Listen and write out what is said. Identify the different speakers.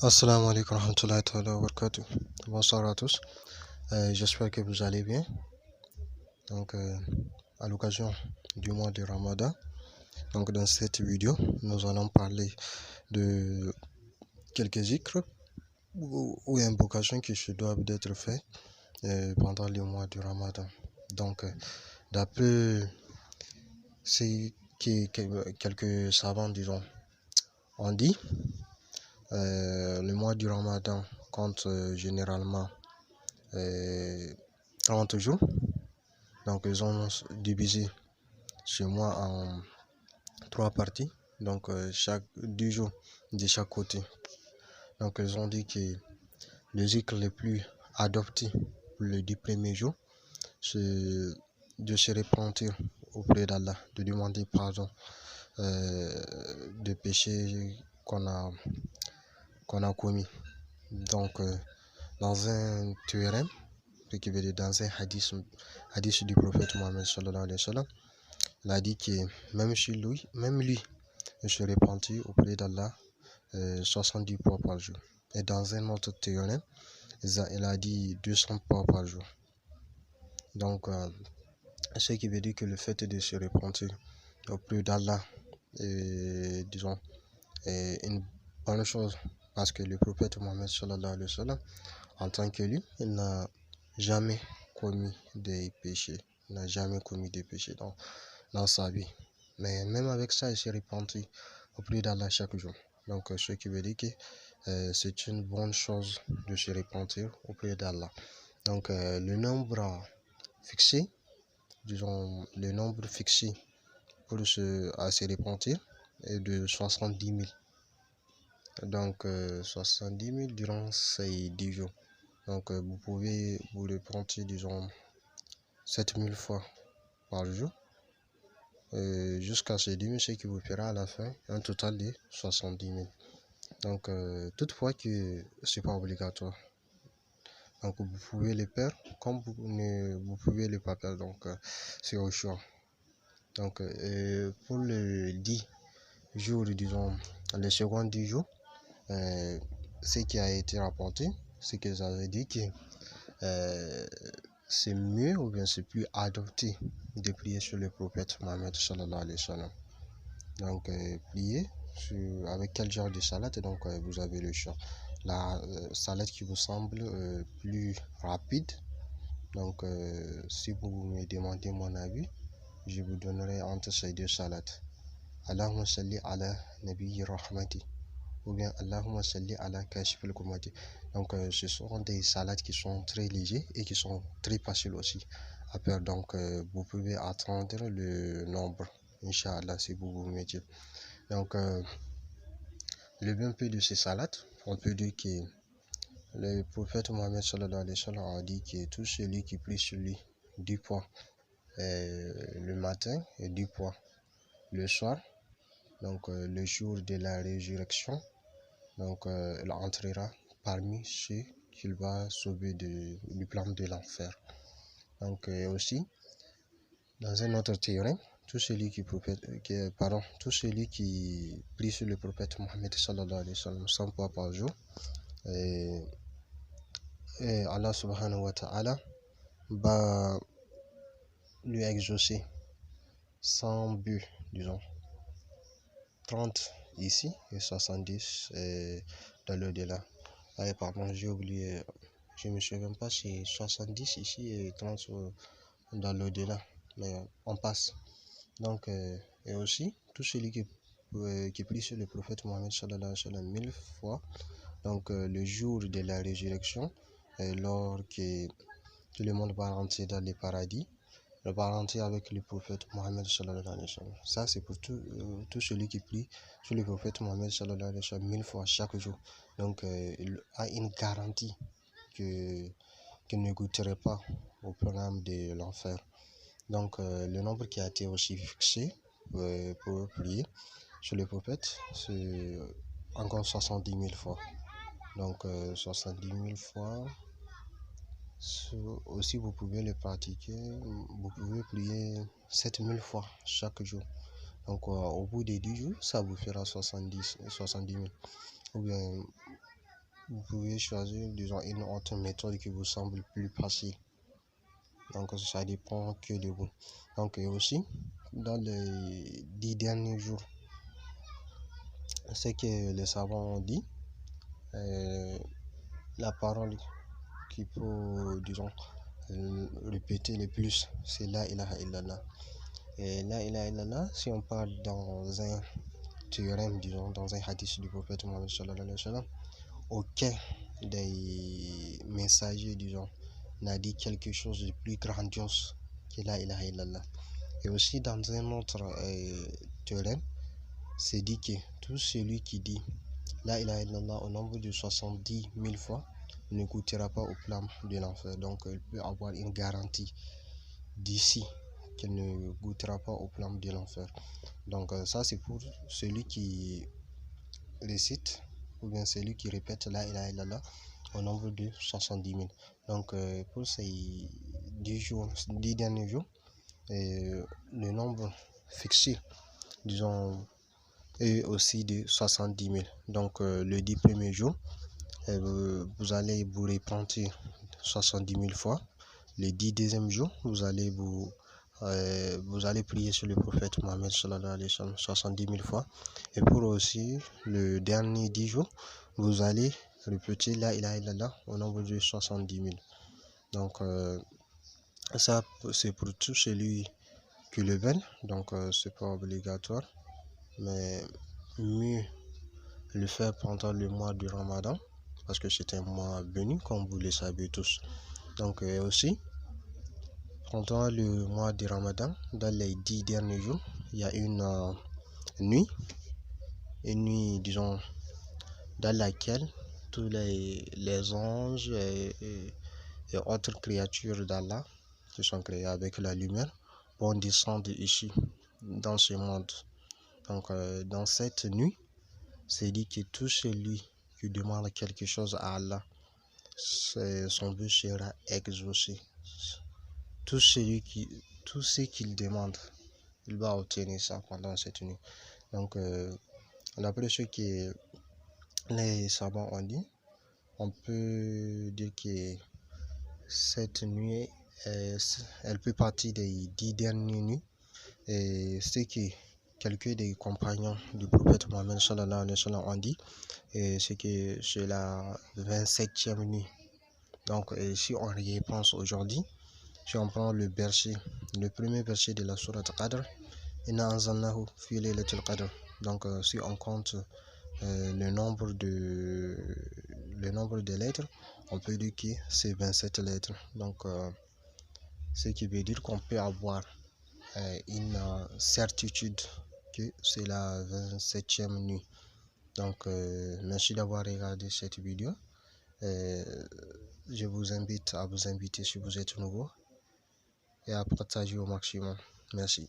Speaker 1: Assalamu alaikum warahmatullahi ta'ala wa barakatuh. Bonsoir à tous. J'espère que vous allez bien. Donc, à l'occasion du mois de Ramadan, donc dans cette vidéo, nous allons parler de quelques zikrs ou invocations qui se doivent d'être faites pendant le mois du Ramadan. Donc, d'après ce que quelques savants, disons, ont dit, le mois du Ramadan compte généralement 30 jours. Donc, ils ont divisé ce mois en 3 parties. Donc, chaque 10 jours de chaque côté. Donc, ils ont dit que le zikr le plus adopté pour les 10 premiers jours, c'est de se repentir auprès d'Allah, de demander pardon des péchés qu'on a commis. Donc, dans un théorème, ce qui veut dire dans un hadith du prophète Mohammed sallallahu alayhi wa sallam, il a dit que même lui, il se repentit auprès d'Allah 70 fois par jour. Et dans un autre théorème, il a dit 200 fois par jour. Donc, ce qui veut dire que le fait de se repentir auprès d'Allah est, disons, est une bonne chose. Parce que le prophète Mohammed sallallahu alayhi wa sallam, en tant que lui, il n'a jamais commis des péchés. Il n'a jamais commis des péchés dans sa vie. Mais même avec ça, il s'est repenti auprès d'Allah chaque jour. Donc, ce qui veut dire que c'est une bonne chose de se repentir auprès d'Allah. Donc, le nombre fixé, disons, le nombre fixé pour se repentir est de 70 000. Donc, 70 000 durant ces 10 jours. Donc, vous pouvez vous repentir, disons, 7000 fois par jour. Jusqu'à ces 10 000, ce qui vous fera à la fin un total de 70 000. Donc, toutefois que ce n'est pas obligatoire. Donc, vous pouvez le perdre comme vous pouvez le pas perdre. Donc, c'est au choix. Donc, pour le 10 jours, disons, les secondes 10 jours, ce qui a été rapporté, c'est qu'ils avaient dit que c'est mieux ou bien c'est plus adopté de prier sur le prophète Mohammed sallallahu alayhi wa sallam. Donc, prier avec quel genre de salade? Donc, vous avez le choix. La salade qui vous semble plus rapide. Donc, si vous me demandez mon avis, je vous donnerai entre ces deux salades. Allahumma salli ala nabiyyi rahmati ou bien Allahumma salli ala kashifil kumati. Donc, ce sont des salades qui sont très légers et qui sont très faciles aussi à faire. Donc, vous pouvez attendre le nombre, Inch'Allah, si vous vous mettez. Donc, le bienfait de ces salades, on peut dire que le prophète Mohammed sallallahu alayhi wa sallam a dit que tout celui qui prie sur lui 10 fois le matin et 10 fois le soir, donc le jour de la résurrection, donc il entrera parmi ceux qu'il va sauver du plan de l'enfer. Donc aussi, dans un autre théorème, tout celui qui prie sur le prophète Mohammed sallallahu alayhi wa sallam 100 fois par jour, et Allah subhanahu wa ta'ala va lui exaucer 100 buts, disons, 30 ici et 70 dans l'au-delà. Pardon, j'ai oublié, je ne me souviens pas si c'est 70 ici et 30 dans l'au-delà, mais on passe. Donc, et aussi, tout celui qui prie sur le prophète Mohammed sallallahu alayhi wa sallam 1000 fois, donc le jour de la résurrection, lors que tout le monde va rentrer dans le paradis, il va rentrer avec le prophète Mohammed sallallahu alayhi wa sallam. Ça, c'est pour tout celui qui prie sur le prophète Mohammed sallallahu alayhi wa sallam 1000 fois chaque jour. Donc, il a une garantie qu'il ne goûterait pas au programme de l'enfer. Donc, le nombre qui a été aussi fixé pour prier sur le prophète, c'est encore 70 000 fois. Donc, 70 000 fois. Aussi, vous pouvez le pratiquer. Vous pouvez prier 7000 fois chaque jour. Donc, au bout des 10 jours, ça vous fera 70 000. Ou bien, vous pouvez choisir, disons, une autre méthode qui vous semble plus facile. Donc ça dépend que de vous. Donc et aussi dans les 10 derniers jours, ce que les savants ont dit, la parole qu'il faut, disons, répéter le plus, c'est la ilaha illallah. Et la ilaha illallah, si on parle dans un théorème, disons, dans un hadith du prophète Mohammed sallallahu alayhi wa sallam, aucun des messagers, disons, n'a dit quelque chose de plus grandiose que la ilaha illallah. Et aussi dans un autre théorème, c'est dit que tout celui qui dit la ilaha illallah au nombre de 70 000 fois ne goûtera pas aux flammes de l'enfer. Donc il peut avoir une garantie d'ici qu'il ne goûtera pas aux flammes de l'enfer. Donc ça c'est pour celui qui récite ou bien celui qui répète la ilaha illallah au nombre de 70 000. Donc pour ces 10 derniers jours, le nombre fixé, disons, est aussi de 70 000. Donc le 10 premiers jours, vous allez vous repentir 70 000 fois. Les 10 deuxièmes jours, vous allez prier sur le prophète Mohammed sallallahu alayhi wa sallam 70 000 fois. Et pour aussi le dernier 10 jours, vous allez répéter la ilaha illallah au nombre de 70 000. Donc ça c'est pour tout celui qui le veut. Donc c'est pas obligatoire, mais mieux le faire pendant le mois du Ramadan, parce que c'est un mois béni, comme vous le savez tous. Donc aussi, pendant le mois du Ramadan, dans les 10 derniers jours, il y a une nuit, disons, dans laquelle tous les anges et autres créatures d'Allah qui sont créées avec la lumière vont descendre ici, dans ce monde. Donc dans cette nuit, c'est dit que tout celui qui demande quelque chose à Allah, son vœu sera exaucé. Tout ce qu'il demande, il va obtenir ça pendant cette nuit. Donc d'après ce que les savants ont dit, on peut dire que cette nuit, elle peut partir des 10 dernières nuits. Et c'est que quelques des compagnons du prophète Mohammed sallallahu alayhi wa sallam ont dit, c'est que c'est la 27e nuit. Donc si on y pense aujourd'hui, si on prend le premier verset de la sourate Qadr, Inna anzalnahu fi laylatil qadr. Donc si on compte le nombre de lettres, on peut dire que c'est 27 lettres. Donc ce qui veut dire qu'on peut avoir une certitude que c'est la 27e nuit. Donc merci d'avoir regardé cette vidéo. Je vous invite à vous inviter si vous êtes nouveau et à partager au maximum. Merci.